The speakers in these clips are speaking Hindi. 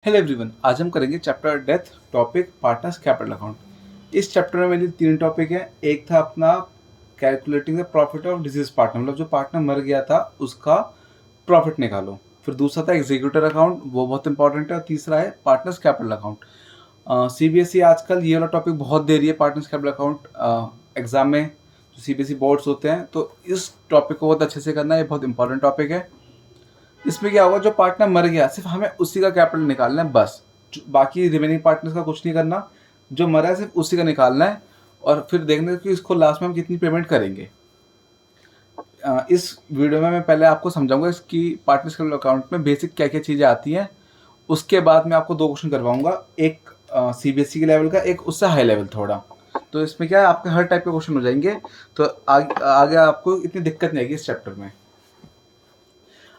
हेलो एवरीवन, आज हम करेंगे chapter death topic partners capital account. इस चैप्टर में मेरी 3 टॉपिक है। एक था अपना calculating the profit of disease partner, मतलब जो पार्टनर मर गया था उसका प्रॉफिट निकालो। फिर दूसरा था एग्जीक्यूटर अकाउंट, वो बहुत इंपॉर्टेंट है। और तीसरा है पार्टनर्स कैपिटल अकाउंट। सीबीएसई आजकल ये वाला टॉपिक बहुत दे रही है, पार्टनर्स कैपिटल अकाउंट एग्जाम में। जो सीबीएसई बोर्ड्स होते हैं, तो इस टॉपिक को बहुत अच्छे से करना है, ये बहुत इंपॉर्टेंट टॉपिक है। इसमें क्या होगा, जो पार्टनर मर गया सिर्फ हमें उसी का कैपिटल निकालना है बस। बाकी रिमेनिंग पार्टनर्स का कुछ नहीं करना। जो मरा है सिर्फ उसी का निकालना है और फिर देखना कि इसको लास्ट में हम कितनी पेमेंट करेंगे। इस वीडियो में मैं पहले आपको समझाऊंगा इसकी पार्टनर्स कैपिटल अकाउंट में बेसिक क्या क्या चीज़ें आती हैं। उसके बाद मैं आपको 2 क्वेश्चन करवाऊंगा, एक सीबीएसई के लेवल का, एक उससे हाई लेवल थोड़ा। तो इसमें क्या है, आपके हर टाइप के क्वेश्चन हो जाएंगे। तो आगे आपको इतनी दिक्कत नहीं आएगी इस चैप्टर में।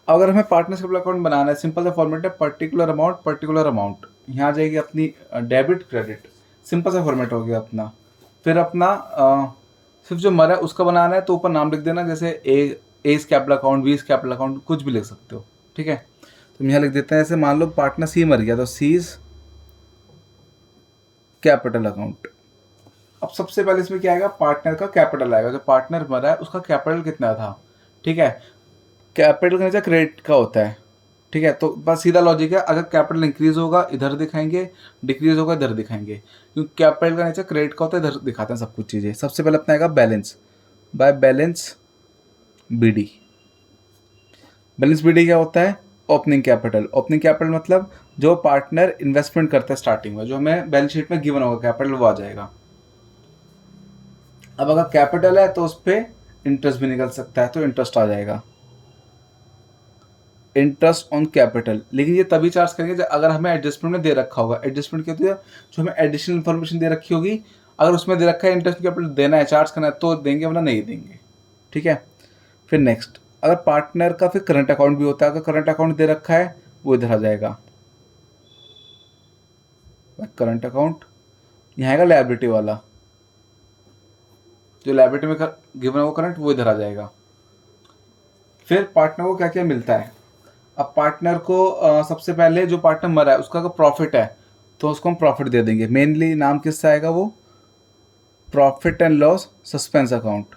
अगर हमें पार्टनरशिप अकाउंट बनाना है, सिंपल सा फॉर्मेट है, पर्टिकुलर अमाउंट। यहाँ आ जाएगी अपनी डेबिट क्रेडिट, सिंपल सा फॉर्मेट हो गया अपना। फिर अपना सिर्फ जो मरा है उसका बनाना है, तो ऊपर नाम लिख देना, जैसे A capital account, B capital account, कुछ भी लिख सकते हो। ठीक है, तो हम यहाँ लिख देते हैं, जैसे मान लो पार्टनर सी मर गया तो सीज कैपिटल अकाउंट। अब सबसे पहले इसमें क्या आएगा, पार्टनर का कैपिटल आएगा। जो पार्टनर मरा है उसका कैपिटल कितना था। ठीक है, कैपिटल का नीचे क्रेडिट का होता है। ठीक है, तो बस सीधा लॉजिक है, अगर कैपिटल इंक्रीज होगा इधर दिखाएंगे, डिक्रीज होगा इधर दिखाएंगे, क्योंकि कैपिटल का नीचे क्रेडिट का होता है, इधर दिखाते हैं सब कुछ चीज़ें। सबसे पहले अपना आएगा balance, by balance BD. Balance BD क्या होता है, ओपनिंग कैपिटल। ओपनिंग कैपिटल मतलब जो पार्टनर इन्वेस्टमेंट करता है स्टार्टिंग में, जो हमें बैलेंस शीट में गिवन होगा कैपिटल, वो आ जाएगा। अब अगर कैपिटल है तो उस पर इंटरेस्ट भी निकल सकता है, तो इंटरेस्ट आ जाएगा, इंटरेस्ट ऑन कैपिटल। लेकिन ये तभी चार्ज करेंगे जब अगर हमें एडजस्टमेंट में दे रखा होगा। एडजस्टमेंट क्या होती है, जो हमें एडिशनल इन्फॉर्मेशन दे रखी होगी, अगर उसमें दे रखा है इंटरेस्ट कैपिटल देना है, चार्ज करना है, तो देंगे, वरना नहीं देंगे। ठीक है, फिर नेक्स्ट, अगर पार्टनर का फिर करंट अकाउंट भी होता है। अगर करंट अकाउंट दे रखा है वो इधर आ जाएगा, करंट अकाउंट। यहाँ आएगा लायबिलिटी वाला, जो लायबिलिटी में गिवन है वो करंट, वो इधर आ जाएगा। फिर पार्टनर को क्या क्या मिलता है। अब पार्टनर को सबसे पहले जो पार्टनर मरा है उसका अगर प्रॉफिट है तो उसको हम प्रॉफिट दे देंगे। मेनली नाम किससे आएगा, वो profit and loss suspense account.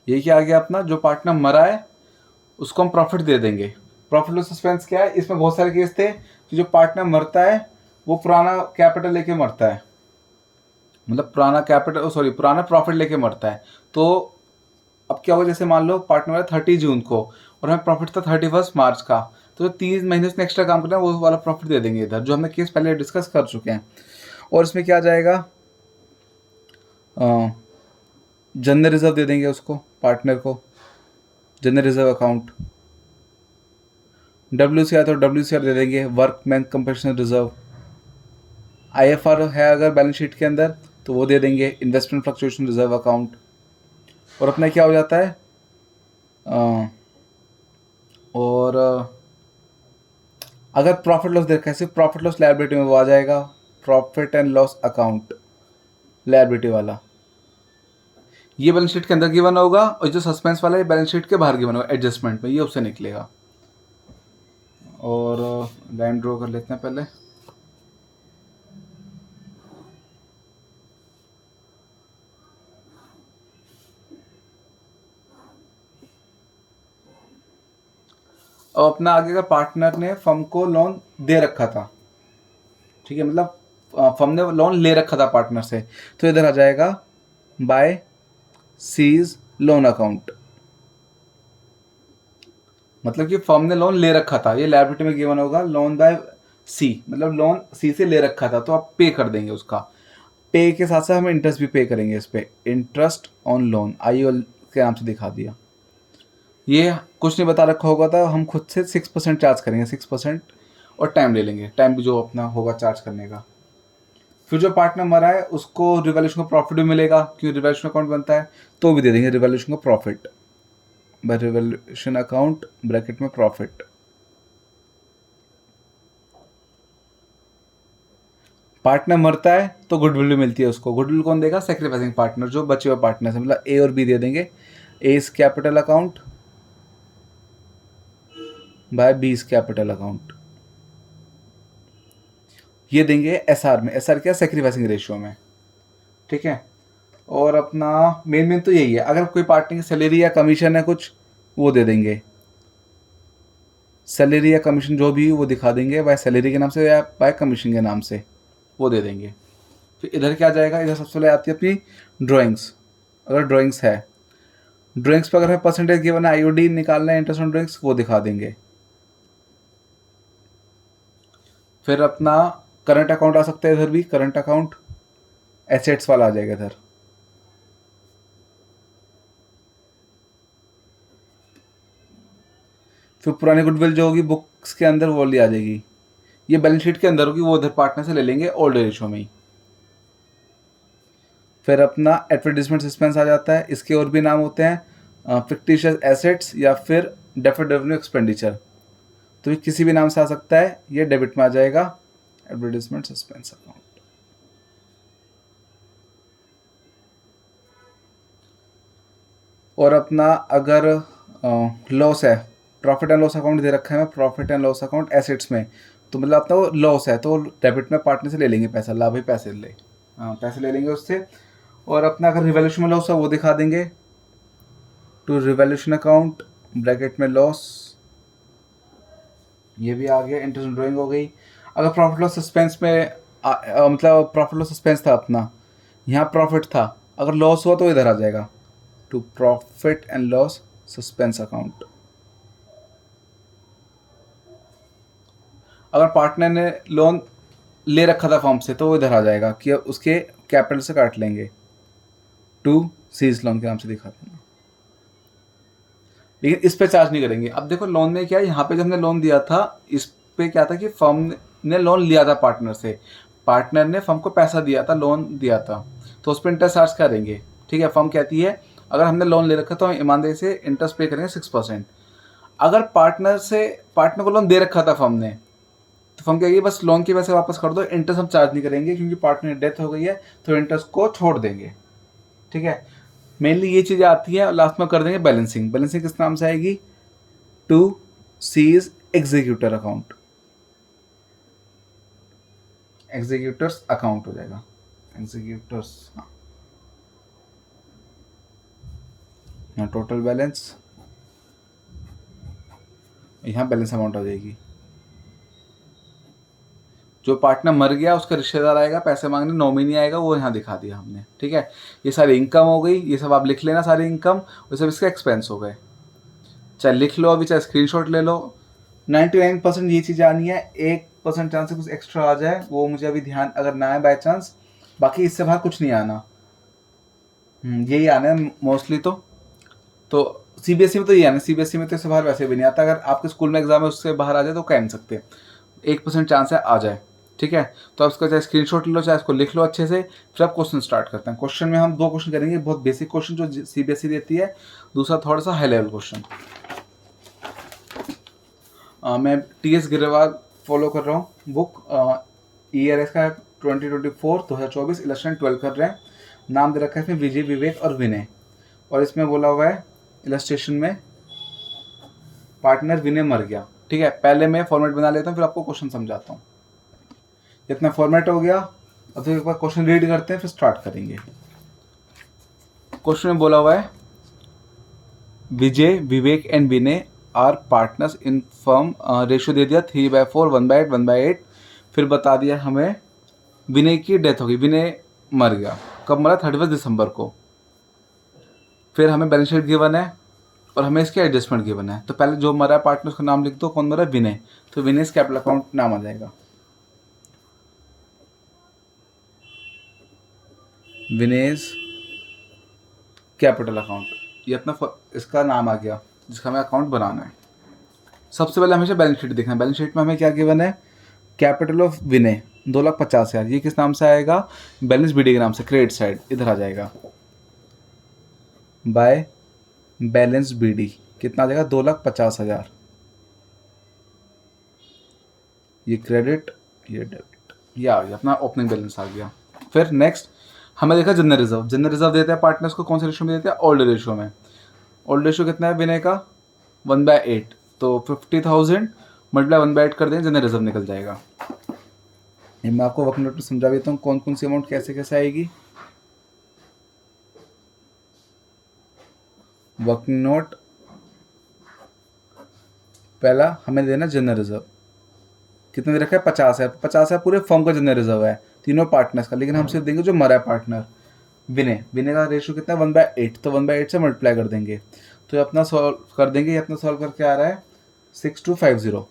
ये क्या आ गया अपना, जो पार्टनर मरा है उसको हम प्रॉफिट दे देंगे। प्रॉफिट लॉस सस्पेंस क्या है, इसमें बहुत सारे केस थे कि जो पार्टनर मरता है वो पुराना कैपिटल लेके मरता है, मतलब पुराना कैपिटल, सॉरी, पुराना प्रॉफिट लेके मरता है। तो अब क्या होगा, जैसे मान लो पार्टनर है 30 जून को और हमें प्रॉफिट था 31 मार्च का, तो 3 महीने उसने एक्स्ट्रा काम करना है, वो वाला प्रॉफिट दे देंगे इधर, जो हमने केस पहले डिस्कस कर चुके हैं। और इसमें क्या आ जाएगा, जनरल रिजर्व दे देंगे उसको, पार्टनर को जनरल रिजर्व अकाउंट। WCR तो WCR दे देंगे, वर्कमैन कंपनसेशन रिजर्व। IFR है अगर बैलेंस शीट के अंदर तो वो दे देंगे, इन्वेस्टमेंट फ्लक्चुएशन रिजर्व अकाउंट। और अपना क्या हो जाता है, और अगर प्रॉफिट लॉस देखा है, सिर्फ प्रॉफिट लॉस लायबिलिटी में वो आ जाएगा, profit and loss account liability वाला। ये बैलेंस शीट के अंदर गिवन होगा, और जो सस्पेंस वाला है बैलेंस शीट के बाहर गिवन होगा, एडजस्टमेंट में, ये उससे निकलेगा। और लाइन ड्रॉ कर लेते हैं पहले। अब अपना आगे का, पार्टनर ने फर्म को लोन दे रखा था। ठीक है, मतलब फर्म ने लोन ले रखा था पार्टनर से, तो इधर आ जाएगा बाय सीज लोन अकाउंट। मतलब कि फर्म ने लोन ले रखा था, ये लायबिलिटी में गिवन होगा, लोन बाय सी, मतलब लोन सी से ले रखा था, तो आप पे कर देंगे उसका। पे के साथ साथ हम इंटरेस्ट भी पे करेंगे इस पे, इंटरेस्ट ऑन लोन, IOL के नाम से दिखा दिया। ये कुछ नहीं बता रखा होगा, तो हम खुद से 6% चार्ज करेंगे, 6%। और टाइम ले लेंगे, टाइम भी जो अपना होगा चार्ज करने का। फिर जो पार्टनर मरा है उसको रिवैल्यूएशन का प्रॉफिट भी मिलेगा, क्योंकि रिवैल्यूएशन अकाउंट बनता है, तो भी दे देंगे रिवैल्यूएशन का profit, by revaluation account bracket में प्रॉफिट। पार्टनर मरता है तो गुडविल भी मिलती है उसको। गुडविल कौन देगा? सेक्रीफाइसिंग पार्टनर, जो बचे हुए पार्टनर है, मतलब ए और बी दे देंगे। A is capital account by B is capital account, ये देंगे एसआर में। एसआर क्या? सेक्रीफाइसिंग रेशियो में, ठीक है। और अपना मेन तो यही है। अगर कोई पार्टनर की सैलरी या कमीशन है कुछ, वो दे देंगे। सैलरी या कमीशन जो भी वो दिखा देंगे, बाय सैलरी के नाम से या बाय कमीशन के नाम से वो दे देंगे। फिर इधर क्या जाएगा? इधर सबसे पहले आती है अपनी ड्राइंग्स। अगर ड्राइंग्स है, ड्राइंग्स पर अगर हमें परसेंटेज गिवन है, आईओडी निकालना है, इंटरेस्ट ऑन ड्राइंग्स, वो दिखा देंगे। फिर अपना करंट अकाउंट आ सकता है इधर भी। करंट अकाउंट एसेट्स वाला आ जाएगा इधर। फिर पुरानी गुडविल जो होगी बुक्स के अंदर, वो वाली आ जाएगी। ये बैलेंस शीट के अंदर होगी, वो उधर पार्टनर से ले लेंगे ओल्ड रेशियो में ही। फिर अपना एडवर्टीजमेंट एक्सपेंस आ जाता है। इसके और भी नाम होते हैं, फिक्टिशियस एसेट्स या फिर डेफर्ड रेवेन्यू एक्सपेंडिचर। तो ये किसी भी नाम से आ सकता है, ये डेबिट में आ जाएगा, एडवर्टीजमेंट एक्सपेंस अकाउंट। और अपना अगर लॉस है, प्रॉफिट एंड लॉस अकाउंट दे रखा है, profit and loss account assets में, तो मतलब अपना वो लॉस है तो डेबिट में पार्टनर से ले लेंगे पैसा। लाभ ही पैसे ले, हाँ पैसे ले लेंगे उससे। और अपना अगर रिवैल्यूएशन में लॉस है वो दिखा देंगे, टू रिवैल्यूएशन अकाउंट ब्रैकेट में लॉस, ये भी आ गया। इंटरेस्ट ड्राइंग हो गई। अगर प्रॉफिट लॉस सस्पेंस में मतलब प्रॉफिट लॉस सस्पेंस था अपना, यहाँ प्रॉफिट था, अगर लॉस हुआ तो इधर आ जाएगा, to profit and loss suspense account. अगर पार्टनर ने लोन ले रखा था फर्म से तो वो इधर आ जाएगा कि उसके कैपिटल से काट लेंगे, टू सीज लोन के नाम से दिखा देना। लेकिन इस पे चार्ज नहीं करेंगे। अब देखो लोन में क्या है, यहाँ पे जब हमने लोन दिया था, इस पे क्या था कि फर्म ने लोन लिया था पार्टनर से, पार्टनर ने फर्म को पैसा दिया था, लोन दिया था, तो उस पर इंटरेस्ट चार्ज करेंगे, ठीक है। फर्म कहती है अगर हमने लोन ले रखा तो हम ईमानदारी से इंटरेस्ट पे करेंगे 6%। अगर पार्टनर को लोन दे रखा था फर्म ने, तो फर्म कहेगी बस लोन के पैसे वापस कर दो, इंटरेस्ट हम चार्ज नहीं करेंगे, क्योंकि पार्टनर की डेथ हो गई है तो इंटरेस्ट को छोड़ देंगे, ठीक है। मेनली ये चीज़ें आती हैं। लास्ट में कर देंगे बैलेंसिंग। बैलेंसिंग किस नाम से आएगी? To ceased executor account, executors account हो जाएगा, एग्जीक्यूटर्स। हाँ, यहाँ टोटल बैलेंस, यहाँ बैलेंस अमाउंट आ जाएगी। जो पार्टनर मर गया उसका रिश्तेदार आएगा पैसे मांगने, नॉमिनी आएगा, वो यहाँ दिखा दिया हमने, ठीक है। ये सारी इनकम हो गई, ये सब आप लिख लेना, सारी इनकम, और सब इसके एक्सपेंस हो गए। चाहे लिख लो अभी, चाहे स्क्रीनशॉट ले लो। 99% ये चीज़ आनी है। 1% चांस से कुछ एक्स्ट्रा आ जाए, वो मुझे अभी ध्यान अगर ना है बाय चांस, बाकी इससे बाहर कुछ नहीं आना। यही आना है मोस्टली। तो सीबीएसई में तो ये आना है। सीबीएसई में तो इससे बाहर वैसे भी नहीं आता। अगर आपके स्कूल में एग्जाम है उससे बाहर आ जाए तो कह नहीं सकते, 1% चांस है आ जाए, ठीक है। तो आप इसका चाहे स्क्रीनशॉट ले लो, चाहे इसको लिख लो अच्छे से। फिर आप क्वेश्चन स्टार्ट करते हैं। क्वेश्चन में हम 2 क्वेश्चन करेंगे, बहुत बेसिक क्वेश्चन जो सीबीएसई देती है, दूसरा थोड़ा सा हाई लेवल क्वेश्चन। मैं टीएस गिरेवाल फॉलो कर रहा हूँ बुक। ईयर इसका 2024 इलेक्शन 12 कर रहे हैं। नाम दे रखा है इसमें विजय, विवेक और विनय। और इसमें बोला हुआ है इलस्ट्रेशन में पार्टनर विनय मर गया, ठीक है। पहले मैं फॉर्मेट बना लेता हूँ, फिर आपको क्वेश्चन समझाता हूँ। इतना फॉर्मेट हो गया। अब तो एक बार क्वेश्चन रीड करते हैं, फिर स्टार्ट करेंगे। क्वेश्चन में बोला हुआ है Vijay, Vivek and Vinay are partners in firm. Ratio दे दिया 3/4, 1/8, 1/8। फिर बता दिया हमें विनय की डेथ हो गई, विनय मर गया। कब मरा? 31 दिसंबर को। फिर हमें बैलेंस शीट गिवन है और हमें इसके एडजस्टमेंट गिवन है। तो पहले जो मरा है पार्टनर उसका नाम लिख दो। कौन मरा? विनय। तो विनय कैपिटल अकाउंट नाम आ जाएगा, विनेज कैपिटल अकाउंट। ये अपना इसका नाम आ गया जिसका हमें अकाउंट बनाना है। सबसे पहले हमेशा बैलेंस शीट देखना है। बैलेंस शीट में हमें क्या गिवन है? कैपिटल ऑफ विनय 2,50,000। ये किस नाम से आएगा? बैलेंस बीडी के नाम से, क्रेडिट साइड इधर आ जाएगा, बाय बैलेंस बीडी। कितना आ जाएगा? 2,50,000। ये क्रेडिट, ये डेबिट। ये आ गया अपना ओपनिंग बैलेंस आ गया। फिर नेक्स्ट हमें देखा जनरल रिजर्व। जनरल रिजर्व देते हैं पार्टनर्स को कौन से रेशो में देते हैं? ओल्ड रेशो में। ओल्ड रेशो कितना है विनय का? 1/8। तो 50,000 मल्टीप्लाई 1/8 कर दें, जनरल रिजर्व निकल जाएगा। ये मैं आपको वर्क नोट में समझा देता हूँ कौन कौन सी अमाउंट कैसे कैसे आएगी। वर्क नोट पहला हमें देना जनरल रिजर्व, कितना दे रखा है? 50 है। 50 है पूरे फर्म का जनरल रिजर्व है, तीनों पार्टनर्स का, लेकिन हम सिर्फ देंगे जो मरा है पार्टनर विनय। विनय का रेशो कितना है? 1/8। तो 1/8 से मल्टीप्लाई कर देंगे, तो ये अपना सॉल्व कर देंगे। ये अपना सॉल्व करके आ रहा है 6250।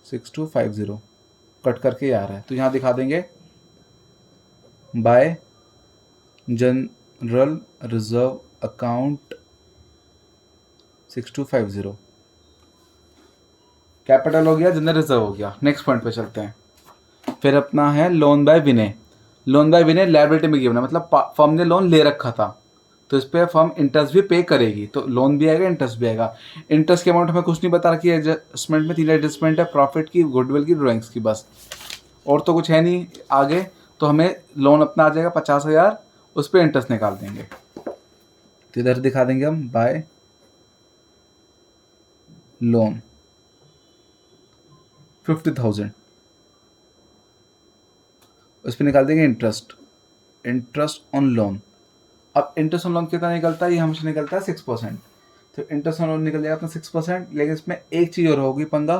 6250 कट करके ये आ रहा है, तो यहाँ दिखा देंगे bye general reserve account 6250। Capital हो गया, जनरल रिजर्व हो गया। नेक्स्ट पॉइंट पे चलते हैं। फिर अपना है loan by Vinay. Loan by Vinay liability में गिवन है, मतलब फर्म ने लोन ले रखा था, तो इस पर फर्म इंटरेस्ट भी पे करेगी, तो लोन भी आएगा, इंटरेस्ट भी आएगा। इंटरेस्ट की अमाउंट हमें कुछ नहीं बता रखी है एडजस्टमेंट में। 3 एडजस्टमेंट है, प्रॉफिट की, गुडविल की, ड्राइंग्स की, बस और तो कुछ है नहीं आगे। तो हमें लोन अपना आ जाएगा 50,000, उस पर इंटरेस्ट निकाल देंगे। तो इधर दिखा देंगे हम बाय लोन 50,000, उस पर निकाल देंगे इंटरेस्ट, इंटरेस्ट ऑन लोन। अब इंटरेस्ट ऑन लोन कितना निकलता है? ये हमेशा निकलता है 6%। तो इंटरेस्ट ऑन लोन निकल जाएगा अपना 6%, लेकिन इसमें एक चीज़ और होगी पंगा।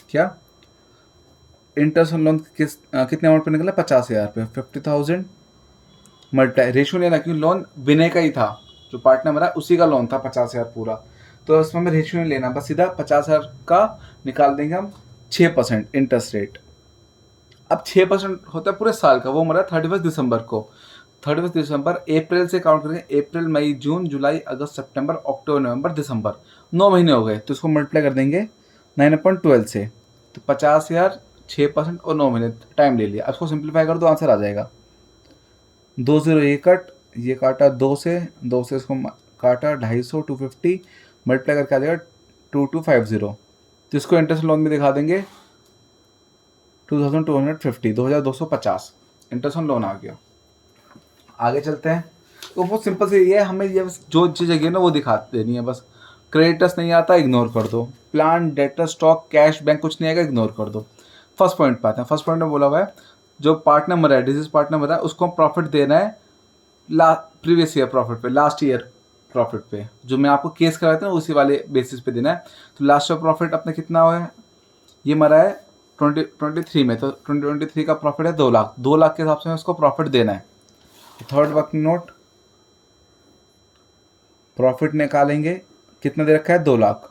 क्या? इंटरेस्ट ऑन लोन कितने अमाउंट पे निकला? 50,000 पे। 50,000 मल्टीप्लाई रेशो लेना, क्योंकि लोन विनय का ही था, जो पार्टनर मेरा उसी का लोन था 50,000 पूरा, तो इसमें हमें रेशो नहीं लेना, बस सीधा 50,000 का निकाल देंगे हम 6% इंटरेस्ट रेट। अब 6% होता है पूरे साल का, वो हमारा 31 दिसंबर को। 31 दिसंबर अप्रैल से काउंट करेंगे, अप्रैल मई जून जुलाई अगस्त सितंबर अक्टूबर नवंबर दिसंबर, 9 महीने हो गए। तो इसको मल्टीप्लाई कर देंगे 9/12 से, तो 50,000 6% और 9 महीने टाइम ले लिया। अब इसको सिंप्लीफाई कर दो, आंसर आ जाएगा। 2 0 ये कट, ये काटा 2 से इसको काटा 250, 250 मल्टीप्लाई करके आ जाएगा 2250। तो इसको इंटरेस्ट लोन में दिखा देंगे 2250, 2250 इंटरेस्ट ऑन लोन आ गया। आगे चलते हैं। तो बहुत सिंपल से ये है, हमें ये बस जो चीज़ है ना वो दिखा देनी है बस। क्रेडिटर्स नहीं आता, इग्नोर कर दो। Plan, debtor, stock, cash, bank कुछ नहीं आएगा, इग्नोर कर दो। फर्स्ट पॉइंट पे आते हैं। फर्स्ट पॉइंट में बोला हुआ है जो पार्टनर मरा है, डिजीज पार्टनर मरा है, उसको प्रॉफिट देना है प्रीवियस ईयर प्रॉफिट पे, लास्ट ईयर प्रॉफिट पे, जो मैं आपको केस कराया था ना उसी वाले बेसिस पे देना है। तो लास्ट ईयर प्रॉफिट अपना कितना हुआ है? ये मरा है 2023 में, तो 2023 का प्रॉफिट है 2 लाख। 2 लाख के हिसाब से उसको प्रॉफिट देना है। थर्ड वर्किंग नोट प्रॉफिट निकालेंगे, कितना दे रखा है? 2 लाख।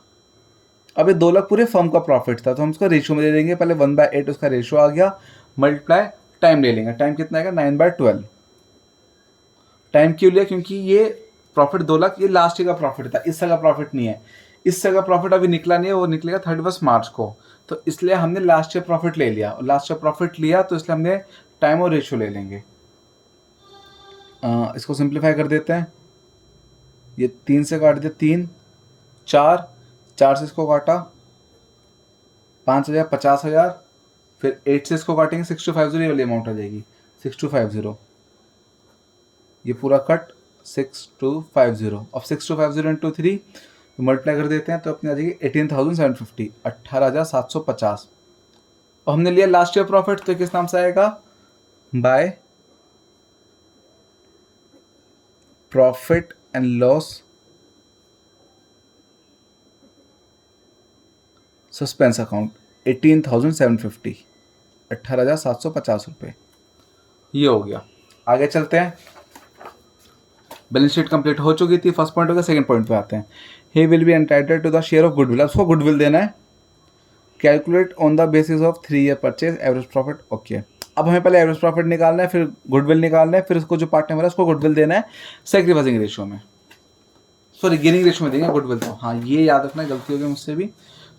अब ये 2 लाख पूरे फर्म का प्रॉफिट था, तो हम उसको रेशियो में दे देंगे। पहले 1/8 उसका रेशियो आ गया, मल्टीप्लाई टाइम ले लेंगे। टाइम कितना आएगा? 9/12। टाइम क्यों लिया? क्योंकि ये प्रॉफिट 2 लाख ये लास्ट ईयर का प्रॉफिट था, इस साल का प्रॉफिट नहीं है। इस साल का प्रॉफिट अभी निकला नहीं है, वो निकलेगा 31 मार्च को, तो इसलिए हमने लास्ट ईयर प्रॉफिट ले लिया। और लास्ट ईयर प्रॉफिट लिया तो इसलिए हमने टाइम और रेशियो ले लेंगे। इसको सिंप्लीफाई कर देते हैं। ये 3 से काट दिया, 3 4 4 से इसको काटा 5,000 50,000, फिर 8 से इसको काटेंगे 6250, ये वाली अमाउंट आ जाएगी 6250। ये पूरा कट 6250। अब 6250 इंटू 3 मल्टीप्लाई कर देते हैं, तो अपने आ जाएगी 18,750, 18,750। और हमने लिया लास्ट ईयर प्रॉफिट, तो किस नाम से आएगा? By profit and loss suspense account 18,750, 18,750 रुपये। ये हो गया। आगे चलते हैं। बैलेंस शीट कंप्लीट हो चुकी थी, फर्स्ट पॉइंट हो गया। सेकंड पॉइंट पे आते हैं। He will be entitled to the share of goodwill. उसको गुडविल देना है। Calculate on the basis of 3 year purchase average profit. Okay, अब हमें पहले एवरेज प्रॉफिट निकालना है, फिर गुडविल निकालना है, फिर उसको जो पार्टनर है उसको गुडविल देना है सेक्रीफाइसिंग रेशियो में, सॉरी गेनिंग रेशियो में देंगे गुडविल। तो हाँ, ये याद रखना, गलती हो गई मुझसे भी।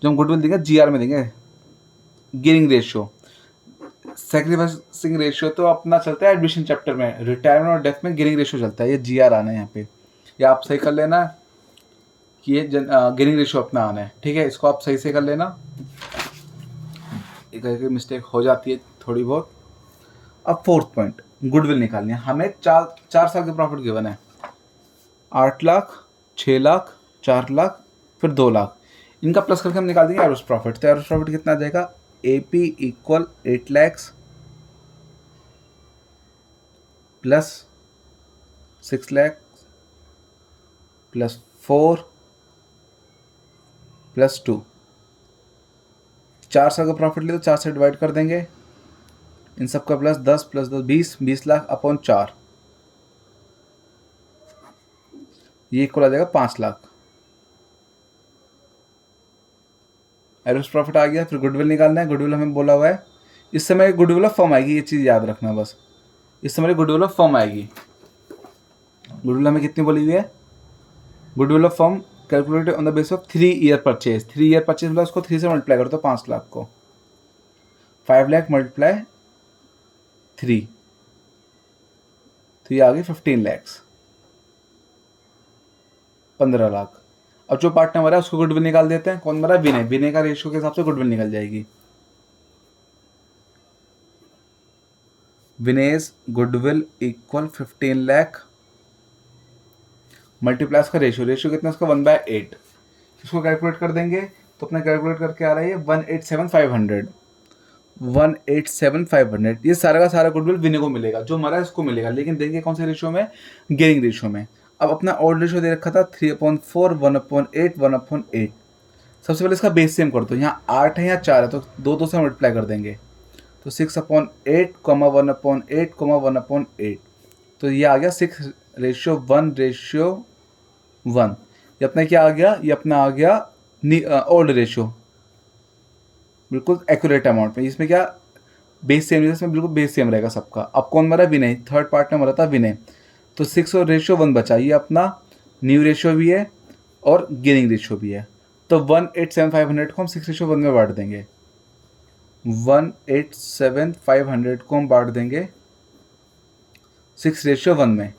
जो हम गुडविल देंगे जीआर में देंगे, गेनिंग रेशियो। सैक्रिफाइसिंग रेशियो तो अपना चलता है एडमिशन चैप्टर में, रिटायरमेंट और डेथ में गेनिंग रेशियो चलता है। ये जीआर आना है यहाँ पे, या आप सही कर लेना कि ये गेनिंग रेशियो अपना आना है। ठीक है, इसको आप सही से कर लेना, एक मिस्टेक हो जाती है थोड़ी बहुत। अब फोर्थ पॉइंट, गुडविल निकालनी है हमें। 4 साल के प्रॉफिट गिवन है, 8 लाख, 6 लाख, 4 लाख, फिर 2 लाख, इनका प्लस करके हम निकाल देंगे एवरेज प्रॉफिट। तो एवरेज प्रॉफिट कितना आ जाएगा, AP equal 8 lakhs plus 6 lakhs plus 4 plus 2। 4 साल का प्रॉफिट ले तो 4 से डिवाइड कर देंगे, इन सब का प्लस 10 प्लस 10 20 लाख अपॉन 4, ये इक्वल आ जाएगा 5 लाख। एवरेज प्रॉफिट आ गया। फिर गुडविल निकालना है। गुडविल हमें बोला हुआ है इस समय गुडविल ऑफ फर्म आएगी, ये चीज़ याद रखना बस, इस समय गुडविल ऑफ फर्म आएगी। गुडविल हमें कितनी बोली हुई है, goodwill of firm calculated on the base of 3 year purchase. 3 year purchase मतलब उसको 3 से मल्टीप्लाई करो तो 5 लाख को, 5 लाख मल्टीप्लाई 3 तो ये आ गई 15 लैक्स, 15 लाख। अब जो पार्टनर मरा है उसको गुडविल निकाल देते हैं। कौन मरा, विनय। विनय का रेशियो के हिसाब से गुडविल निकल जाएगी। Vinesh goodwill equal 15 lakh multiply का रेशियो कितना है उसका 1/8। इसको कैलकुलेट कर देंगे तो अपना कैलकुलेट करके आ रहा है 187,500। 187,500 ये सारा का सारा गुडविल विनय को मिलेगा, जो मरा है उसको मिलेगा, लेकिन देंगे कौन से रेशियो में, गेनिंग रेशियो में। अब अपना ऑड रेशियो दे रखा था 3/4, 1/8, 1/8। सबसे पहले इसका बेस सेम कर दो, यहाँ 8 है या 4 है तो 2 से मल्टीप्लाई कर देंगे, तो 6/8, 1/8, 1/8, तो ये आ गया 6:1:1। ये अपना क्या आ गया, ये अपना आ गया ओल्ड रेशियो, बिल्कुल एक्यूरेट अमाउंट में। इसमें क्या बेस सेम, इसमें बिल्कुल बेस सेम रहेगा सबका। अब कौन मरा, विनय। थर्ड पार्टनर मरा था विनय, तो 6 और रेशियो 1 बचा। ये अपना न्यू रेशियो भी है और गेनिंग रेशियो भी है, तो 187,500 को हम 6:1 में बांट देंगे। 187,500 को हम बांट देंगे 6:1 में।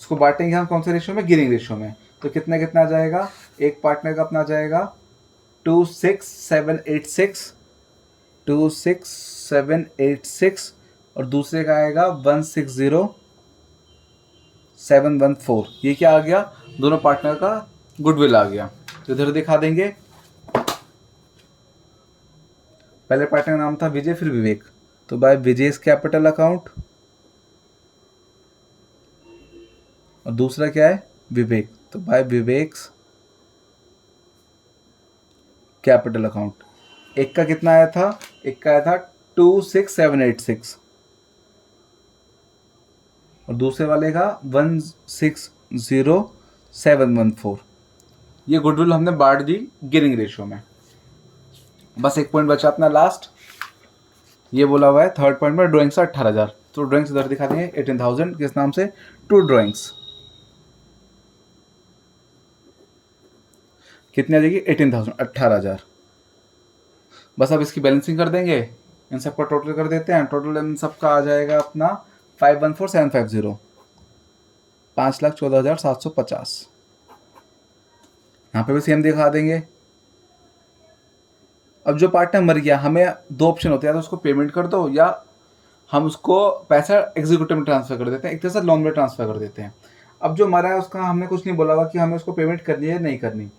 इसको बांटेंगे हम कौन से रेशियो में, गेनिंग रेशियो में। तो कितना कितना आ जाएगा, एक पार्टनर का अपना आ जाएगा 26786, 26786 और दूसरे का आएगा 160714। ये क्या आ गया, दोनों पार्टनर का गुडविल आ गया। तो इधर दिखा देंगे, पहले पार्टनर का नाम था विजय, फिर विवेक, तो बाय विजय's कैपिटल अकाउंट, और दूसरा क्या है, विवेक, तो बाय विवेक्स कैपिटल अकाउंट। एक का कितना आया था, एक का आया था 26786 और दूसरे वाले का 160714। ये गुडविल हमने बांट दी गेनिंग रेशियो में। बस एक पॉइंट बचा अपना लास्ट, ये बोला हुआ है थर्ड पॉइंट में ड्राइंग्स 18,000, तो ड्राइंग्स इधर दिखा देंगे 18,000 किस नाम से, 2 ड्राइंग्स। कितनी आ जाएगी, 18,000, 18,000। बस अब इसकी बैलेंसिंग कर देंगे, इन सब का टोटल कर देते हैं। टोटल इन सब का आ जाएगा अपना 514,750, 5,14,750। यहाँ पे भी सेम दिखा देंगे। अब जो पार्टनर मर गया, हमें 2 ऑप्शन होते हैं, या तो उसको पेमेंट कर दो या हम उसको पैसा एग्जीक्यूटिव में ट्रांसफ़र कर देते हैं, एक तरह से लोन में ट्रांसफ़र कर देते हैं। अब जो मरा है उसका हमने कुछ नहीं बोला हुआ कि हमें उसको पेमेंट करनी है या नहीं करनी,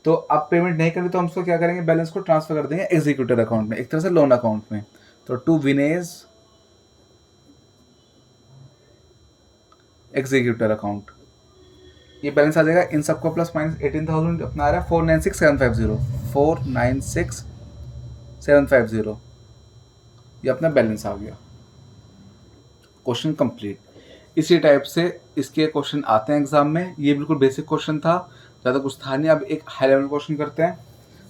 तो अब पेमेंट नहीं करनी तो हम उसको क्या करेंगे, बैलेंस को ट्रांसफ़र कर देंगे एग्जीक्यूटिव अकाउंट में, एक तरह से लोन अकाउंट में। तो टू विनेज एग्जीक्यूटिव अकाउंट, ये बैलेंस आ जाएगा। इन सबको प्लस माइनस 18,000 अपना आ रहा है 496,750, 496,750, ये अपना बैलेंस आ गया। Question complete. इसी टाइप से इसके क्वेश्चन आते हैं एग्जाम में। ये बिल्कुल बेसिक क्वेश्चन था, ज़्यादा कुछ था नहीं। अब एक हाई लेवल क्वेश्चन करते हैं।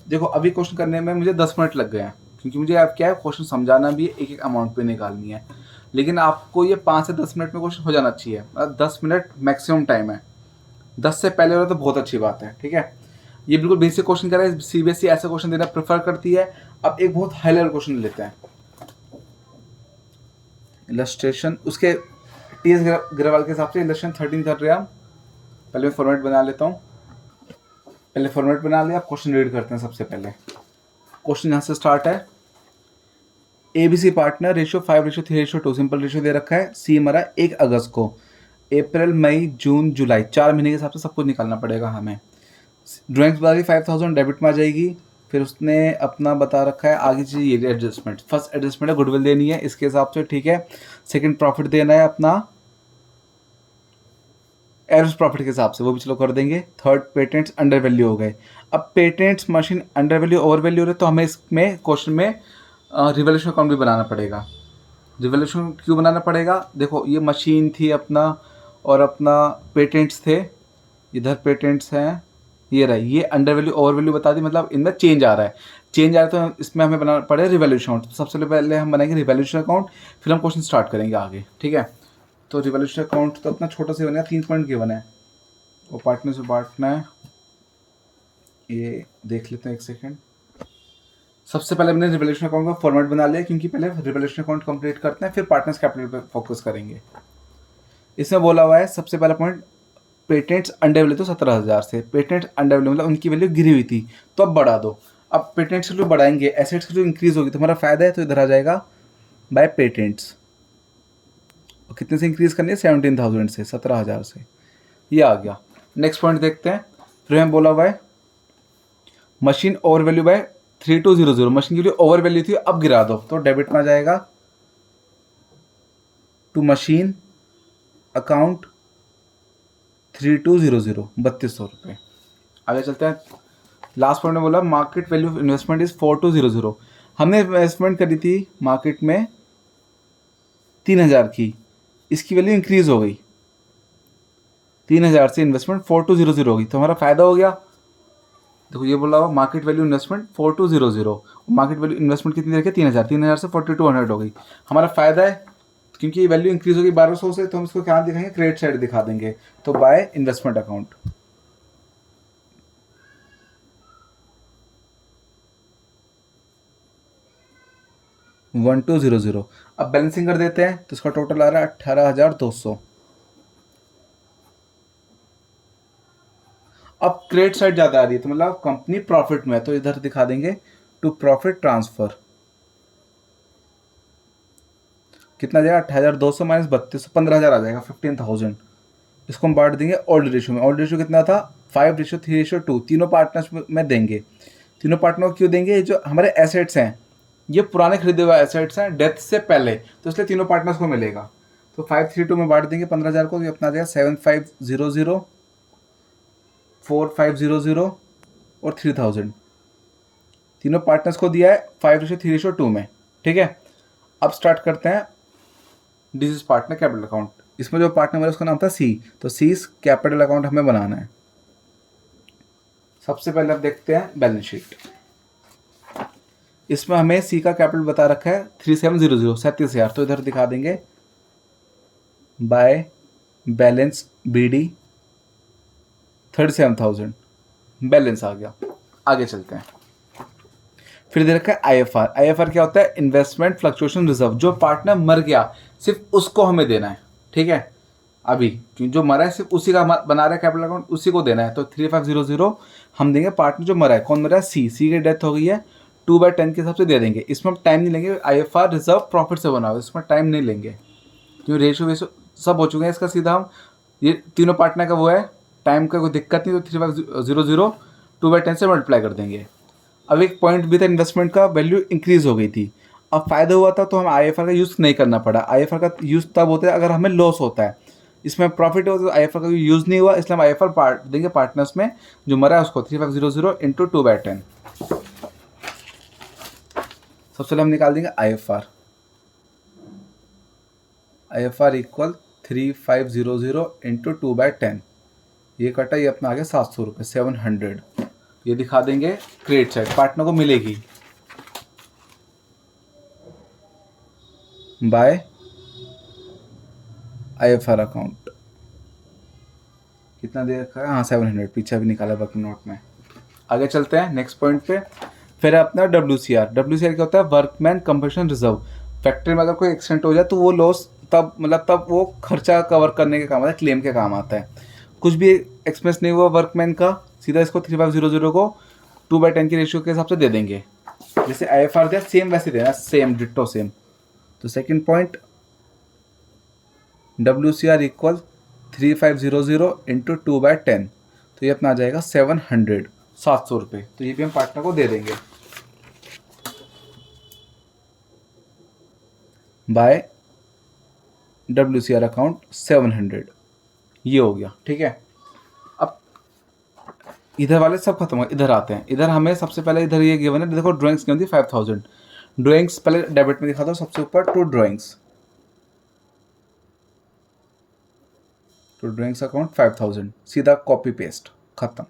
देखो अभी क्वेश्चन करने में मुझे 10 मिनट लग गए हैं, क्योंकि मुझे अब क्या है, क्वेश्चन समझाना भी है, एक एक अमाउंट पे निकालनी है। लेकिन आपको ये 5 से 10 मिनट में क्वेश्चन हो जाना चाहिए, 10 मिनट मैक्सिमम टाइम है। 10 से पहले हो तो बहुत अच्छी बात है, ठीक है। ये बिल्कुल बेसिक क्वेश्चन कर रहे हैं, CBSE ऐसा क्वेश्चन देना प्रेफर करती है। अब एक बहुत हाई लेवल क्वेश्चन लेते हैं, इलस्ट्रेशन उसके TS ग्रेवाल के हिसाब से इलस्ट्रेशन 13 कर रहे हैं हम। पहले मैं फॉर्मेट बना लेता हूँ। पहले फॉर्मेट बना लिया, क्वेश्चन रीड करते हैं। सबसे पहले क्वेश्चन यहाँ से स्टार्ट है, ABC partner ratio 5:3:2 simple ratio दे रखा है। सी हमारा 1 अगस्त को, अप्रैल मई जून जुलाई 4 महीने के हिसाब से सब कुछ निकालना पड़ेगा हमें। ड्राइंग्स बता रही 5000 डेबिट में आ जाएगी। फिर उसने अपना बता रखा है आगे चीज़ ये एडजस्टमेंट, फर्स्ट एडजस्टमेंट है गुडविल देनी है इसके हिसाब से, ठीक है। सेकंड प्रॉफिट देना है अपना एवरेज प्रॉफिट के हिसाब से, वो भी चलो कर देंगे। थर्ड पेटेंट्स अंडर वैल्यू हो गए। अब patents machine under value over value हो रहे तो हमें इसमें क्वेश्चन में रिवोल्यूशन अकाउंट भी बनाना पड़ेगा। रिवोल्यूशन क्यों बनाना पड़ेगा, देखो ये मशीन थी अपना और अपना पेटेंट्स थे, इधर पेटेंट्स हैं, ये रहा, ये अंडर वैल्यू ओवर वैल्यू बता दी, मतलब इनमें चेंज आ रहा है। चेंज आ रहा है तो इसमें हमें बनाना पड़ेगा रिवोल्यूशन अकाउंट। तो सबसे पहले हम बनाएंगे रिवोल्यूशन अकाउंट, फिर हम क्वेश्चन स्टार्ट करेंगे आगे, ठीक है। तो रिवोल्यूशन अकाउंट तो अपना छोटा सा बनेगा, 3 पॉइंट गिवन है, वो पार्टनर से बांटना है। ये देख लेते हैं एक सेकेंड। सबसे पहले हमने रिवोल्यूशन अकाउंट का फॉर्मेट बना लिया, क्योंकि पहले रिवोल्यूशन अकाउंट कंप्लीट करते हैं फिर पार्टनर्स कैपिटल पे फोकस करेंगे। इसमें बोला हुआ है सबसे पहला पॉइंट, पेटेंट्स अंडर वैल्यू तो 17,000 से, पेटेंट्स अंडर वैल्यू मतलब उनकी वैल्यू गिरी हुई थी तो अब बढ़ा दो। अब पेटेंट्स की वैल्यू बढ़ाएंगे, एसेट्स की वैल्यू इंक्रीज होगी तो हमारा फायदा है, तो इधर आ जाएगा बाय पेटेंट्स। और कितने से इंक्रीज करनी है, 17,000 से, 17,000 से, ये आ गया। नेक्स्ट पॉइंट देखते हैं। फिर हमें बोला हुआ है machine hour value by 3200, machine की वैल्यू ओवर वैल्यू थी अब गिरा दो, तो डेबिट में आ जाएगा टू मशीन अकाउंट 3200, 3200 रुपये। आगे चलते हैं। लास्ट पॉइंट में बोला market value of investment is 4200, हमने इन्वेस्टमेंट करी थी मार्केट में 3000 की, इसकी वैल्यू इंक्रीज हो गई, 3000 से इन्वेस्टमेंट 4200 हो गई, तो हमारा फायदा हो गया। देखो ये बोला हुआ market value investment 4200, market value investment कितनी रखी, 3000, 3000 से 4200 हो गई, हमारा फायदा है क्योंकि ये वैल्यू इंक्रीज होगी 1200 से, तो हम इसको क्या दिखाएंगे, क्रेडिट साइड दिखा देंगे, तो by investment account. One two zero zero. अब बैलेंसिंग कर देते हैं तो इसका टोटल आ रहा है 18,200। अब क्रेडिट साइड ज़्यादा आ रही है तो मतलब कंपनी प्रॉफिट में है, तो इधर दिखा देंगे टू प्रॉफिट ट्रांसफर। कितना जाएगा, 18,200 माइनस 3200, 15,000 आ जाएगा, 15,000। इसको हम बांट देंगे ओल्ड रेशियो में। ओल्ड रेशियो कितना था, 5:3:2, तीनों पार्टनर्स में देंगे। तीनों पार्टनर को क्यों देंगे, जो हमारे एसेट्स हैं ये पुराने खरीदे हुए एसेट्स हैं डेथ से पहले, तो इसलिए तीनों पार्टनर्स को मिलेगा। तो 5:3:2 में बांट देंगे 15,000 को, ये अपना आ जाएगा 7,500, 4,500 और 3,000। तीनों पार्टनर्स को दिया है 5:3:2 में, ठीक है। अब स्टार्ट करते हैं this is partner capital account. इसमें जो पार्टनर मेरा उसका नाम था सी, तो सी कैपिटल अकाउंट हमें बनाना है। सबसे पहले अब देखते हैं बैलेंस शीट। इसमें हमें सी का कैपिटल बता रखा है 3700, 37,000, तो इधर दिखा देंगे बाय बैलेंस BD 37,000, बैलेंस आ गया। आगे चलते हैं। फिर दे रखा है IFR। IFR क्या होता है, इन्वेस्टमेंट फ्लक्चुएशन रिजर्व। जो पार्टनर मर गया सिर्फ उसको हमें देना है, ठीक है। अभी क्योंकि जो मरा है सिर्फ उसी का बना रहा है कैपिटल अकाउंट, उसी को देना है, तो 3500 हम देंगे पार्टनर जो मरा है। कौन मरा है, सी की डेथ हो गई है, 2/10 के हिसाब से दे देंगे। इसमें हम टाइम नहीं लेंगे, IFR रिजर्व प्रॉफिट से बना हुआ है, इसमें टाइम नहीं लेंगे क्योंकि रेशो वेशो सब हो चुके हैं। इसका सीधा हम ये तीनों पार्टनर का वो है, टाइम का कोई दिक्कत नहीं, तो 3500 2/10 से मल्टीप्लाई कर देंगे। अब एक पॉइंट भी था, इन्वेस्टमेंट का वैल्यू इंक्रीज हो गई थी, अब फायदा हुआ था तो हमें IFR का यूज़ नहीं करना पड़ा। IFR का यूज़ तब होता है अगर हमें लॉस होता है, इसमें प्रॉफिट हो तो IFR का यूज़ नहीं हुआ, इसलिए हम IFR पार्ट देंगे पार्टनर्स में जो मरा है उसको 3500 इंटू 2/10। सबसे पहले हम निकाल देंगे IFR इक्वल 3500 इंटू 2/10, ये कटा, ये अपना आ गया 700 रुपये, 700। ये दिखा देंगे क्रेडिट साइड, पार्टनर को मिलेगी बाय IFR अकाउंट। कितना दे रखा है, हाँ 700, पीछे भी निकाला वर्किंग नोट में। आगे चलते हैं नेक्स्ट पॉइंट पे। फिर अपना WCR। WCR क्या होता है, वर्कमैन कंपनसेशन रिजर्व। फैक्ट्री में अगर कोई एक्सीडेंट हो जाए तो वो लॉस तब मतलब तब वो खर्चा कवर करने के काम आता है, क्लेम के काम आता है। कुछ भी एक्सपेंस नहीं हुआ वर्कमैन का, सीधा इसको 3500 को 2/10 की रेशियो के हिसाब से दे देंगे। जैसे IFR दिया सेम वैसे देना, सेम डिट्टो सेम। तो second point WCR equal 3500 into 2/10, तो ये अपना आ जाएगा 700, 700 रुपये। तो ये भी हम पार्टनर को दे देंगे बाय WCR अकाउंट 700। ये हो गया, ठीक है। अब इधर वाले सब खत्म हो, इधर आते हैं। इधर हमें सबसे पहले इधर ये गिवन है, देखो ड्राइंग्स की होती है 5000। ड्राइंग्स पहले डेबिट में दिखा दो, सबसे ऊपर टू ड्राइंग्स, तो ड्राइंग्स अकाउंट 5000, सीधा कॉपी पेस्ट, खत्म।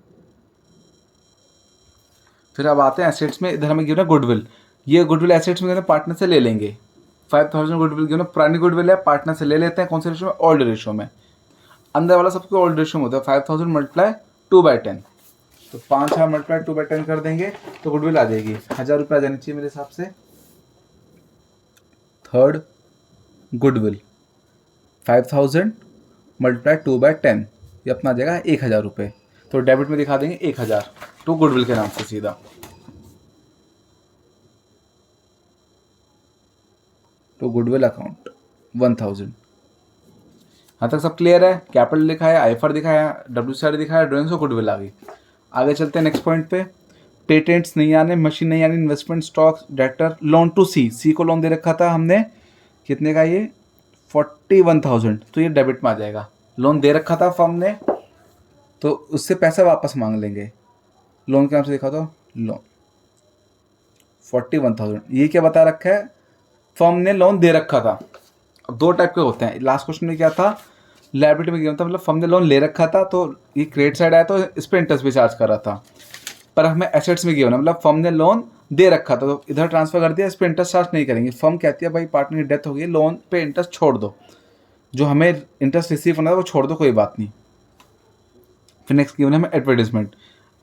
फिर अब आते हैं एसेट्स में। इधर हमें गिवन है गुडविल, ये गुडविल एसेट्स में पार्टनर से ले लेंगे। 5000 गुडविल गिवन है, पुरानी गुडविल है, पार्टनर से ले लेते हैं। कौन से रेशो में? ओल्ड रेशो में। अंदर वाला सबके ओल्ड रेशो में होता है। 5000 मल्टीप्लाई 2/10, तो 5000 मल्टीप्लाई 2/10 कर देंगे तो गुडविल आ जाएगी 1000 रुपये आ जानी चाहिए मेरे हिसाब से। थर्ड गुडविल 5000 मल्टीप्लाई 2/10, ये अपना आ जाएगा 1000 रुपये। तो डेबिट में दिखा देंगे 1000 टू गुडविल के नाम से सीधा। तो गुडविल अकाउंट 1000। यहाँ तक सब क्लियर है? कैपिटल लिखा है, IFR दिखाया, WCR दिखाया, ड्राइंग्स और गुडविल आ गई। आगे चलते हैं नेक्स्ट पॉइंट पे। पेटेंट्स नहीं आने, मशीन नहीं आनी, investment, stocks, debtor, loan to C को लोन दे रखा था हमने, कितने का? ये 41,000, तो ये डेबिट में आ जाएगा। लोन दे रखा था फर्म ने, तो उससे पैसा वापस मांग लेंगे। लोन के नाम से दिखा दो, लोन 41,000। ये क्या बता रखा है? फर्म ने लोन दे रखा था। अब दो टाइप के होते हैं। लास्ट क्वेश्चन में क्या था? लायबिलिटी में गिवन था, मतलब फर्म ने लोन ले रखा था, तो ये क्रेडिट साइड आया, तो इस पर इंटरेस्ट भी चार्ज कर रहा था। पर हमें एसेट्स में गिवन है, मतलब फर्म ने लोन दे रखा था, तो इधर ट्रांसफर कर दिया, इस पर इंटरेस्ट चार्ज नहीं करेंगे। फर्म कहती है भाई पार्टनर की डेथ हो गई, लोन पे इंटरेस्ट छोड़ दो, जो हमें इंटरेस्ट रिसीव करना था वो छोड़ दो, कोई बात नहीं। फिर नेक्स्ट गिवन है हमें एडवर्टीजमेंट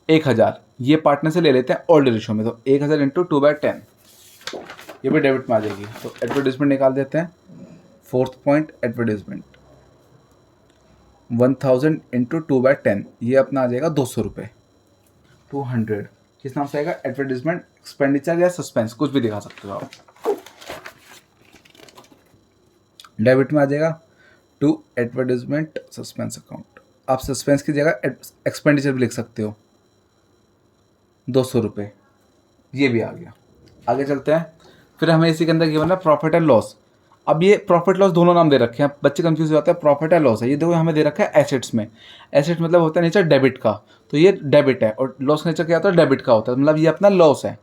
1000, ये पार्टनर से ले लेते हैं ओल्ड रेशो में, तो 1000 इंटू 2/10, ये भी डेबिट में आ जाएगी। तो एडवर्टीजमेंट निकाल देते हैं। फोर्थ पॉइंट एडवर्टीजमेंट 1000 इंटू 2/10, ये अपना आ जाएगा 200 रुपये, 200। किस नाम से आएगा? एडवर्टीजमेंट एक्सपेंडिचर या सस्पेंस, कुछ भी दिखा सकते हो आप। डेबिट में आ जाएगा टू एडवर्टीजमेंट सस्पेंस अकाउंट। आप सस्पेंस की जगह एक्सपेंडिचर भी लिख सकते हो, 200 रुपये, ये भी आ गया। आगे चलते हैं। फिर हमें इसी के अंदर गिवन है प्रॉफिट एंड लॉस। अब ये प्रॉफिट लॉस दोनों नाम दे रखे हैं, बच्चे कंफ्यूज हो जाते हैं। प्रॉफिट एंड लॉस है, ये देखो हमें दे रखा है एसेट्स में। एसेट मतलब होता है नेचर डेबिट का, तो ये डेबिट है, और लॉस नेचर क्या होता है? डेबिट का होता है, मतलब ये अपना लॉस है।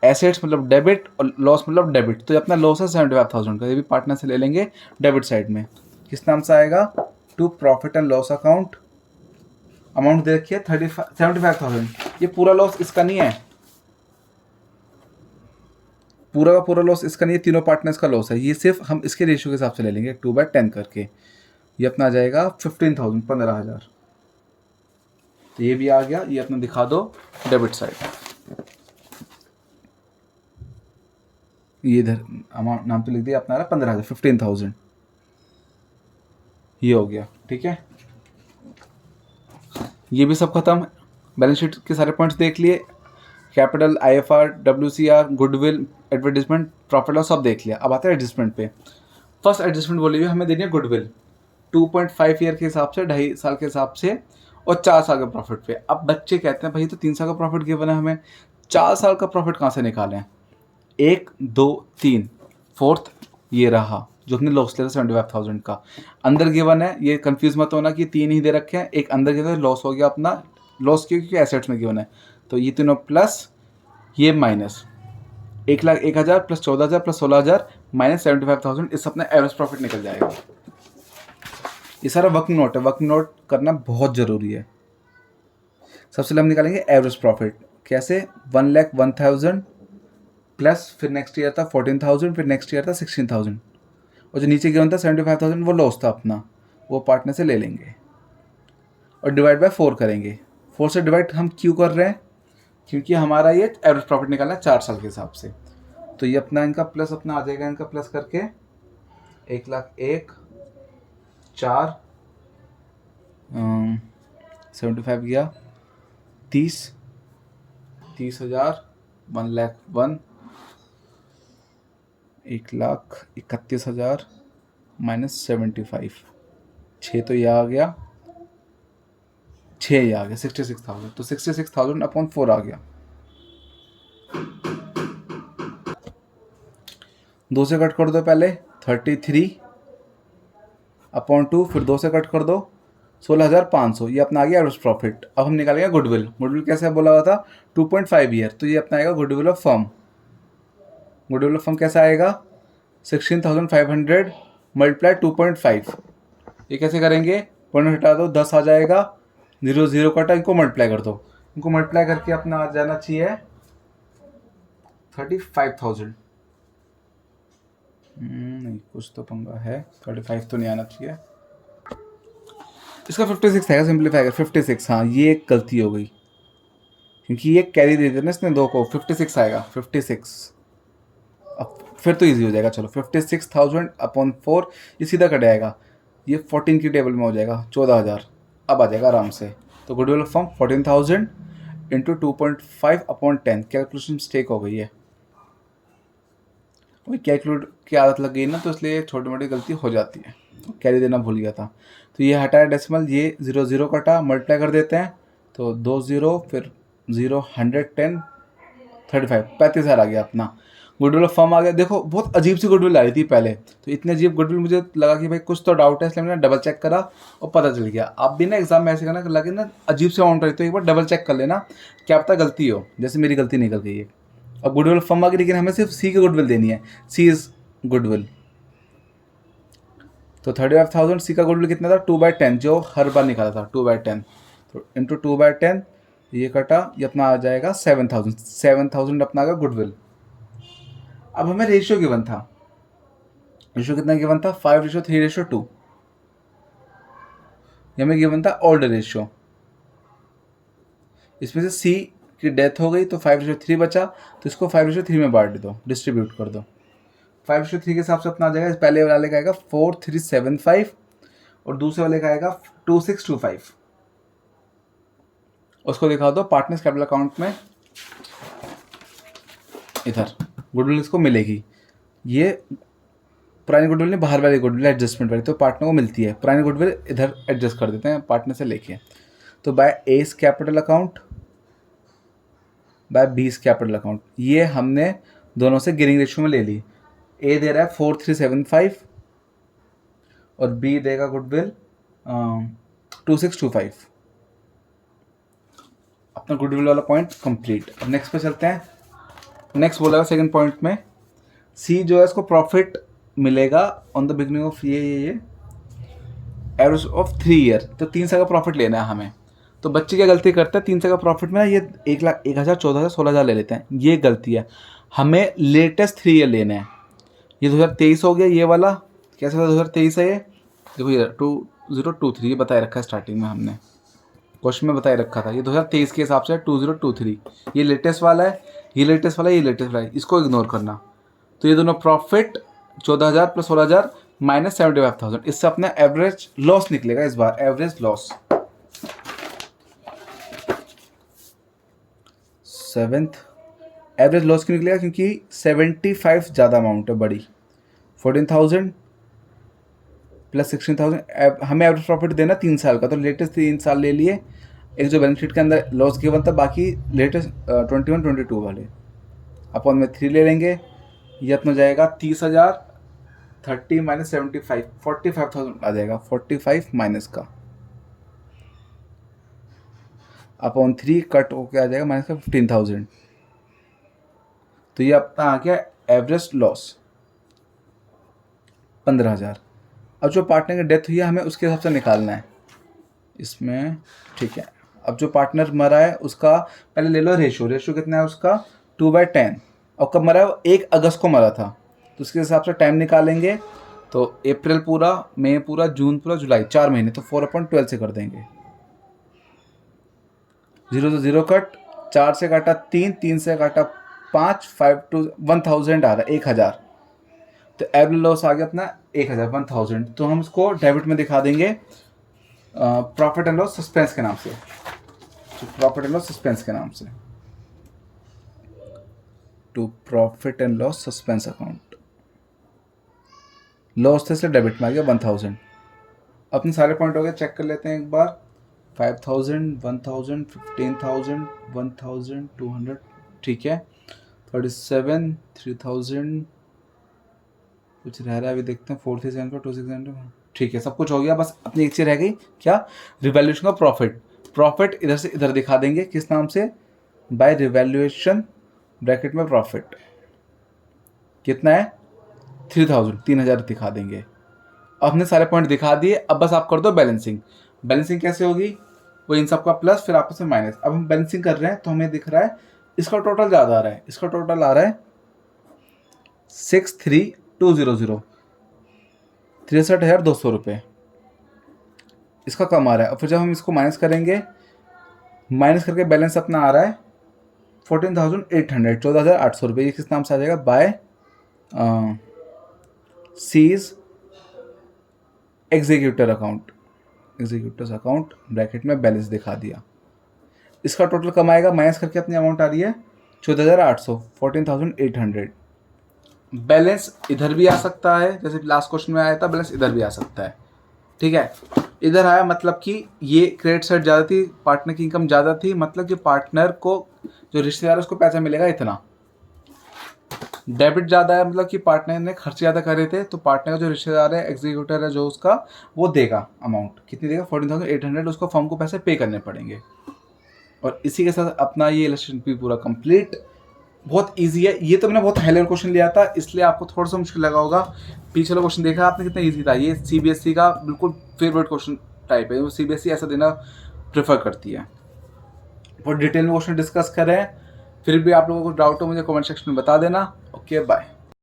एसेट्स मतलब डेबिट और लॉस मतलब डेबिट, तो ये अपना लॉस है 75,000 का, ये भी पार्टनर से ले लेंगे डेबिट साइड में। किस नाम से आएगा? To profit and loss account. Amount दे रखी है 75,000। ये पूरा लॉस इसका नहीं है, पूरा का पूरा लॉस इसका नहीं है, तीनों पार्टनर्स का लॉस है। ये सिर्फ हम इसके रेशियो के हिसाब से ले लेंगे 2/10 करके। ये अपना आ जाएगा 15,000, 15,000। तो ये भी आ गया, ये अपना दिखा दो डेबिट साइड। ये इधर अमाउंट नाम तो लिख दिया अपना, 15,000, 15,000, ये हो गया, ठीक है। ये भी सब खत्म। बैलेंस शीट के सारे पॉइंट्स देख लिए। Capital, IFR, WCR, goodwill, advertisement, profit loss सब देख लिया। अब आता है एडजस्टमेंट पे। फर्स्ट एडजस्टमेंट बोली हुई हमें देनी है गुडविल 2.5 ईयर के हिसाब से, 2.5 साल के हिसाब से, और 4 साल का प्रॉफिट पे। अब बच्चे कहते हैं भाई तो 3 साल का प्रॉफिट गिवन है, हमें 4 साल का प्रॉफिट कहाँ से निकालें? 1 2 3, फोर्थ ये रहा जो हमने लॉस लिया था 75,000 का। अंदर गिवन है, ये कंफ्यूज मत होना कि 3 ही दे रखे हैं, एक अंदर गिवन है, लॉस हो गया अपना। लॉस क्योंकि एसेट्स में गिवन है, तो ये तीनों प्लस ये माइनस 1,01,000 प्लस 14,000 प्लस 16,000 माइनस 75,000, इस अपना एवरेज प्रॉफिट निकल जाएगा। ये सारा वर्किंग नोट है, वर्किंग नोट करना बहुत ज़रूरी है। सबसे पहले हम निकालेंगे एवरेज प्रॉफिट। कैसे? 1,01,000 प्लस फिर नेक्स्ट ईयर था 14,000, फिर नेक्स्ट ईयर था 16,000, और जो नीचे गिवन था 75,000 वो लॉस था अपना, वो पार्टनर से ले लेंगे और डिवाइड बाय 4 करेंगे। 4 से डिवाइड हम क्यों कर रहे हैं? क्योंकि हमारा ये एवरेज प्रॉफिट निकालना है 4 साल के हिसाब से। तो ये अपना इनका प्लस अपना आ जाएगा, इनका प्लस करके 1,01,000 4 75 गया 30,000 1,01,000 1,31,000 -75 6 तो ये आ गया, 6 ये आ गया 66,000, तो 66,000 अपॉन 4 आ गया। 2 से कट कर दो पहले 33 अपॉन 2, फिर 2 से कट कर दो 16,500, ये अपना आ गया एवरेज प्रॉफिट। अब हम निकालेंगे गुडविल। गुडविल कैसे बोला हुआ था 2.5 ईयर, तो ये अपना आएगा goodwill of firm. Goodwill of firm कैसा आएगा 16,500 मल्टीप्लाई 2.5। ये कैसे करेंगे, पॉइंट हटा दो 10 आ जाएगा, 0 0 कटा, इनको मल्टीप्लाई कर दो। इनको मल्टीप्लाई करके अपना आ जाना चाहिए 35,000। नहीं कुछ तो पंगा है, 35 तो नहीं आना चाहिए, इसका 56 आएगा, सिंप्लीफाई कर 56। हाँ ये एक गलती हो गई, क्योंकि ये कैरी दे दिया ना इसने 2 को, 56 आएगा 56। अब फिर तो इजी हो जाएगा, चलो 56,000 अपॉन 4, ये सीधा कट जाएगा, ये 14 की टेबल में हो जाएगा 14,000, अब आ जाएगा आराम से। तो goodwill of firm 14,000 into 2.5 upon 10, calculation mistake हो गई है, वही कैलकुलेट की आदत लग गई ना, तो इसलिए छोटी मोटी गलती हो जाती है, कैरी देना भूल गया था। तो ये हटाया डेसिमल, ये 0 0 कटा, मल्टीप्लाई कर देते हैं, तो 2 0 फिर 0 110 35 35,000 आ गया अपना गुडविल ऑफ फर्म आ गया। देखो बहुत अजीब सी गुडविल आई थी पहले, तो इतनी अजीब गुडविल मुझे लगा कि भाई कुछ तो डाउट है, इसलिए मैंने डबल चेक करा और पता चल गया। आप भी ना एग्जाम में ऐसे करना लगे ना अजीब से अमाउंट रही, तो एक बार डबल चेक कर लेना, क्या पता गलती हो, जैसे मेरी गलती निकल गई है। अब गुडविल फर्म आ गई, लेकिन हमें सिर्फ सी की गुडविल देनी है, सी इज गुडविल। तो 35,000 सी का गुडविल कितना था 2/10, जो हर बार निकाला था 2/10, तो इंटू 2/10 ये कटा, ये अपना आ जाएगा 7,000 अपना आ गया गुडविल। अब हमें रेशियो गिवन था, रेशियो कितना गिवन था 5:3:2, ये हमें गिवन था ओल्ड रेशियो। इसमें से सी की डेथ हो गई तो 5:3 बचा, तो इसको 5:3 में बांट दो, डिस्ट्रीब्यूट कर दो। 5:3 के हिसाब से अपना आ जाएगा, पहले वाले का आएगा 4,375 और दूसरे वाले का आएगा 2,625। उसको दिखा दो पार्टनर्स कैपिटल अकाउंट में, इधर गुडविल इसको मिलेगी। ये पुरानी गुडविल नहीं, बाहर वाली गुडविल एडजस्टमेंट वाली, तो पार्टनर को मिलती है। पुरानी गुडविल इधर एडजस्ट कर देते हैं पार्टनर से लेके, तो by S capital account bye बीस कैपिटल अकाउंट, ये हमने दोनों से गियरिंग रेशियो में ले ली। ए दे रहा है 4,375 और बी देगा गुडविल 2,625। अपना गुडविल वाला पॉइंट कंप्लीट। अब नेक्स्ट पे चलते हैं। नेक्स्ट बोला सेकंड पॉइंट में सी जो है इसको प्रॉफिट मिलेगा ऑन द बिगनिंग ऑफ ये एवरेज ऑफ 3 ईयर, तो 3 साल का प्रॉफिट लेना है हमें। तो बच्चे क्या गलती करते हैं 3 साल का प्रॉफिट में ना ये 1,00,000 1,000 14,000 16,000 ले लेते हैं, ये गलती है। हमें लेटेस्ट 3 ईयर लेना है। ये 2023 हो गया, ये वाला कैसा था 2023 है, ये देखो ये 2023 ये बताए रखा है स्टार्टिंग में, हमने क्वेश्चन में बताए रखा था, ये 2023 के हिसाब से 2023। ये लेटेस्ट वाला है, ये लेटेस्ट वाला है, ये लेटेस्ट वाला है, इसको इग्नोर करना। तो ये दोनों प्रॉफिट 14,000 प्लस 16,000 माइनस 75,000, इससे अपना एवरेज लॉस निकलेगा इस बार, average loss 7th average loss क्यों निकलेगा, क्योंकि 75 ज़्यादा अमाउंट है बड़ी। 14,000 प्लस 16,000, हमें एवरेज प्रॉफिट देना 3 साल का, तो लेटेस्ट 3 साल ले लिए। एक जो बैलेंस शीट के अंदर लॉस गिवन था, बाकी लेटेस्ट 21 22 वाले अपॉन में 3 ले लेंगे। ये अपना जाएगा 30,000 30 माइनस 75 45,000 आ जाएगा, 45 माइनस का अपॉन 3 कट होके आ जाएगा माइनस का 15,000। तो ये अपना आ गया एवरेज लॉस 15,000। अब जो पार्टनर की डेथ हुई है हमें उसके हिसाब से निकालना है इसमें, ठीक है। अब जो पार्टनर मरा है उसका पहले ले लो रेशियो, रेशियो कितना है उसका 2/10, और कब मरा है 1 अगस्त को मरा था, तो उसके हिसाब से टाइम निकालेंगे। तो अप्रैल पूरा, मई पूरा, जून पूरा, जुलाई 4 महीने, तो 4/12 से कर देंगे। 0 से 0 कट, 4 से काटा 3, 3 से काटा 5, 5 to 1,000 आ रहा है 1,000, तो एवरेज लॉस आ गया अपना 1,000 1,000। तो हम इसको डेबिट में दिखा देंगे प्रॉफिट एंड लॉस सस्पेंस के नाम से, प्रॉफिट एंड लॉस सस्पेंस के नाम से। To profit and loss suspense account. Loss थे इसलिए डेबिट में आ गया 1000। अपने सारे पॉइंट हो गए, चेक कर लेते हैं एक बार। 5000, 1000, 15000, 1200, ठीक है। 37, 3000, कुछ रह रहा है अभी देखते हैं। 4700, 2600, ठीक है, सब कुछ हो गया। बस अपनी एक चीज़ रह गई, क्या? रिवैल्यूएशन का प्रॉफिट। प्रॉफिट इधर से इधर दिखा देंगे, किस नाम से? बाय रिवैल्यूएशन ब्रैकेट में प्रॉफिट कितना है? 3000 दिखा देंगे। अब हमने सारे पॉइंट दिखा दिए, अब बस आप कर दो बैलेंसिंग। बैलेंसिंग कैसे होगी? वो इन सब का प्लस फिर आपस में माइनस। अब हम बैलेंसिंग कर रहे हैं तो हमें दिख रहा है इसका टोटल ज़्यादा आ रहा है, इसका टोटल आ रहा है 63200, 63,200 रुपये। इसका कम आ रहा है। और फिर जब हम इसको माइनस करेंगे, माइनस करके बैलेंस अपना आ रहा है 14,800, 14,800 रुपये। ये किस नाम से आ जाएगा? By ceased executor account, executors account bracket में बैलेंस दिखा दिया। इसका टोटल कम आएगा, माइनस करके अपनी अमाउंट आ रही है 14,800, 14,800। बैलेंस इधर भी आ सकता है, जैसे लास्ट क्वेश्चन में आया था, बैलेंस इधर भी आ सकता है, ठीक है। इधर आया मतलब कि ये क्रेडिट साइड ज़्यादा थी, पार्टनर की इनकम ज़्यादा थी, मतलब कि पार्टनर को जो रिश्तेदार है उसको पैसा मिलेगा इतना। डेबिट ज़्यादा है, मतलब कि पार्टनर ने खर्च ज़्यादा करे थे, तो पार्टनर का जो रिश्तेदार है, एग्जीक्यूटर है जो उसका, वो देगा अमाउंट। कितनी देगा? 14,800। उसको फर्म को पैसे पे करने पड़ेंगे। और इसी के साथ अपना ये इलस्ट्रेशन भी पूरा कंप्लीट। बहुत इजी है ये, तो मैंने बहुत हाई लेवल क्वेश्चन लिया था, इसलिए आपको थोड़ा सा मुश्किल लगा होगा। पीछे वाला क्वेश्चन देखा आपने कितना इजी था। ये सीबीएसई का बिल्कुल फेवरेट क्वेश्चन टाइप है, वो सीबीएसई ऐसा देना प्रेफर करती है। बहुत डिटेल में क्वेश्चन डिस्कस करें। फिर भी आप लोगों को डाउट हो मुझे कमेंट सेक्शन में बता देना। Okay, bye.